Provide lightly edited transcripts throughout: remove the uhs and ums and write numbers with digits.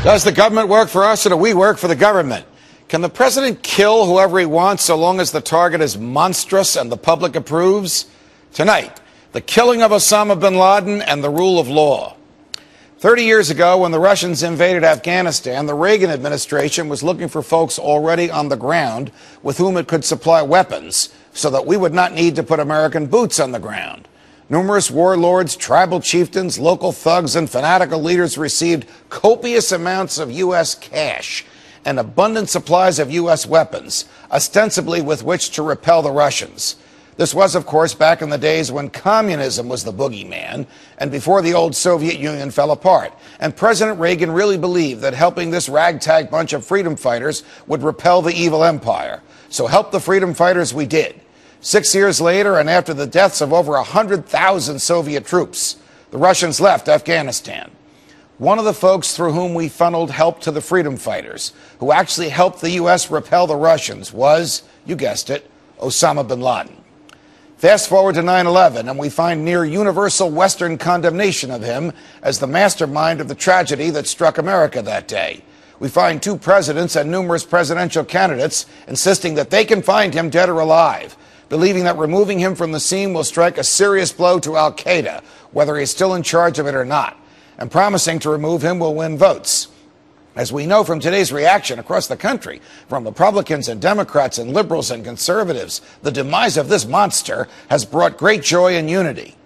Does the government work for us or do we work for the government? Can the president kill whoever he wants so long as the target is monstrous and the public approves? Tonight, the killing of Osama bin Laden and the rule of law. 30 years ago, when the Russians invaded Afghanistan, the Reagan administration was looking for folks already on the ground with whom it could supply weapons so that we would not need to put American boots on the ground. Numerous warlords, tribal chieftains, local thugs, and fanatical leaders received copious amounts of U.S. cash and abundant supplies of U.S. weapons, ostensibly with which to repel the Russians. This was, of course, back in the days when communism was the boogeyman and before the old Soviet Union fell apart. And President Reagan really believed that helping this ragtag bunch of freedom fighters would repel the evil empire. So help the freedom fighters we did. 6 years later, and after the deaths of over 100,000 Soviet troops, the Russians left Afghanistan. One of the folks through whom we funneled help to the freedom fighters, who actually helped the U.S. repel the Russians, was, you guessed it, Osama bin Laden. Fast forward to 9/11, and we find near universal Western condemnation of him as the mastermind of the tragedy that struck America that day. We find two presidents and numerous presidential candidates insisting that they can find him dead or alive, believing that removing him from the scene will strike a serious blow to al-Qaeda, whether he's still in charge of it or not, and promising to remove him will win votes. As we know from today's reaction across the country, from Republicans and Democrats and liberals and conservatives, the demise of this monster has brought great joy and unity.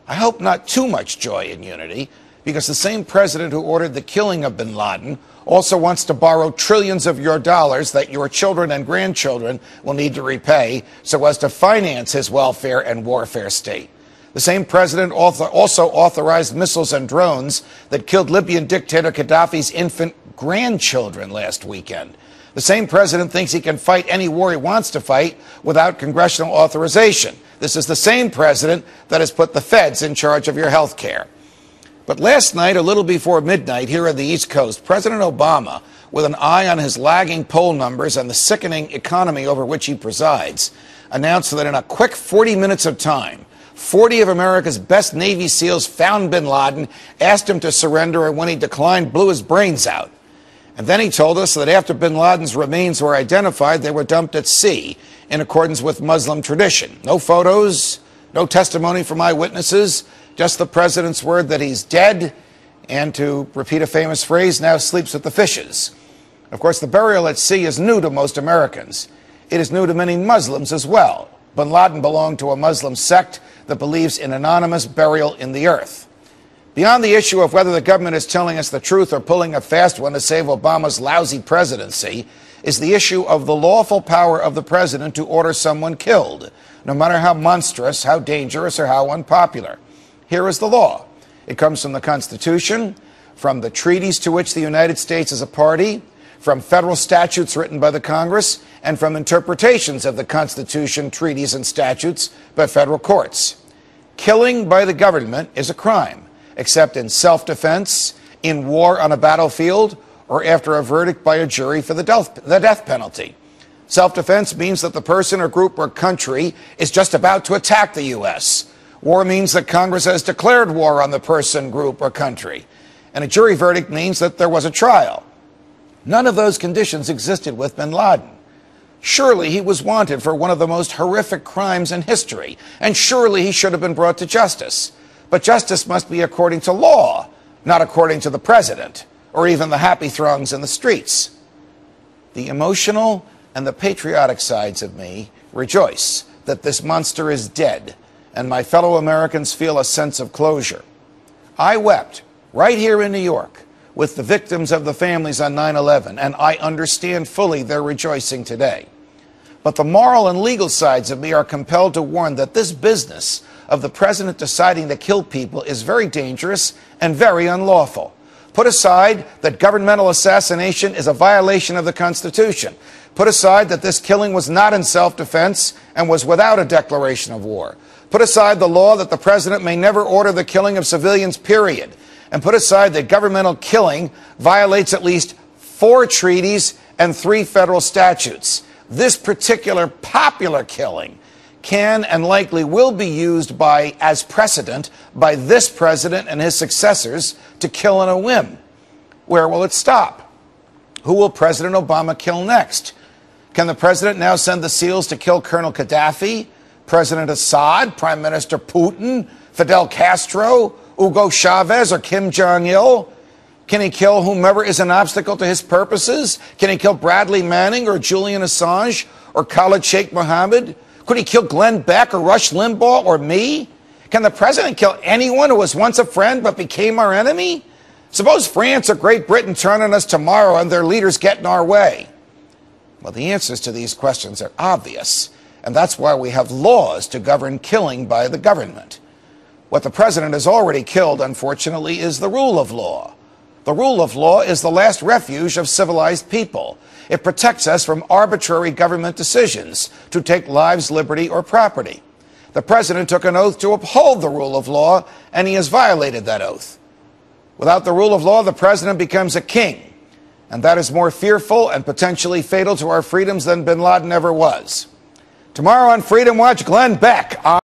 I hope not too much joy and unity, because the same president who ordered the killing of bin Laden also wants to borrow trillions of your dollars that your children and grandchildren will need to repay so as to finance his welfare and warfare state. The same president also authorized missiles and drones that killed Libyan dictator Gaddafi's infant grandchildren last weekend. The same president thinks he can fight any war he wants to fight without congressional authorization. This is the same president that has put the feds in charge of your health care. But last night, a little before midnight here on the East Coast, President Obama, with an eye on his lagging poll numbers and the sickening economy over which he presides, announced that in a quick 40 minutes of time, 40 of America's best Navy SEALs found bin Laden, asked him to surrender, and when he declined, blew his brains out. And then he told us that after bin Laden's remains were identified, they were dumped at sea in accordance with Muslim tradition. No photos, no testimony from eyewitnesses, just the president's word that he's dead, and to repeat a famous phrase, now sleeps with the fishes. Of course, the burial at sea is new to most Americans. It is new to many Muslims as well. Bin Laden belonged to a Muslim sect that believes in anonymous burial in the earth. Beyond the issue of whether the government is telling us the truth or pulling a fast one to save Obama's lousy presidency is the issue of the lawful power of the president to order someone killed, no matter how monstrous, how dangerous, or how unpopular. Here is the law. It comes from the Constitution, from the treaties to which the United States is a party, from federal statutes written by the Congress, and from interpretations of the Constitution, treaties, and statutes by federal courts. Killing by the government is a crime, except in self-defense, in war on a battlefield, or after a verdict by a jury for the death penalty. Self-defense means that the person or group or country is just about to attack the U.S. War means that Congress has declared war on the person, group, or country. And a jury verdict means that there was a trial. None of those conditions existed with bin Laden. Surely he was wanted for one of the most horrific crimes in history, and surely he should have been brought to justice. But justice must be according to law, not according to the president, or even the happy throngs in the streets. The emotional and the patriotic sides of me rejoice that this monster is dead, and my fellow Americans feel a sense of closure. I wept right here in New York with the victims of the families on 9/11, and I understand fully their rejoicing today. But the moral and legal sides of me are compelled to warn that this business of the president deciding to kill people is very dangerous and very unlawful. Put aside that governmental assassination is a violation of the Constitution. Put aside that this killing was not in self-defense and was without a declaration of war. Put aside the law that the president may never order the killing of civilians, period. And put aside that governmental killing violates at least 4 treaties and 3 federal statutes. This particular popular killing can and likely will be used as precedent by this president and his successors to kill on a whim. Where will it stop? Who will President Obama kill next? Can the president now send the SEALs to kill Colonel Gaddafi, President Assad, Prime Minister Putin, Fidel Castro, Hugo Chavez, or Kim Jong-il? Can he kill whomever is an obstacle to his purposes? Can he kill Bradley Manning or Julian Assange or Khalid Sheikh Mohammed? Could he kill Glenn Beck or Rush Limbaugh or me? Can the president kill anyone who was once a friend but became our enemy? Suppose France or Great Britain turn on us tomorrow and their leaders get in our way. Well, the answers to these questions are obvious, and that's why we have laws to govern killing by the government. What the president has already killed, unfortunately, is the rule of law. The rule of law is the last refuge of civilized people. It protects us from arbitrary government decisions to take lives, liberty, or property. The president took an oath to uphold the rule of law, and he has violated that oath. Without the rule of law, the president becomes a king. And that is more fearful and potentially fatal to our freedoms than bin Laden ever was. Tomorrow on Freedom Watch, Glenn Beck on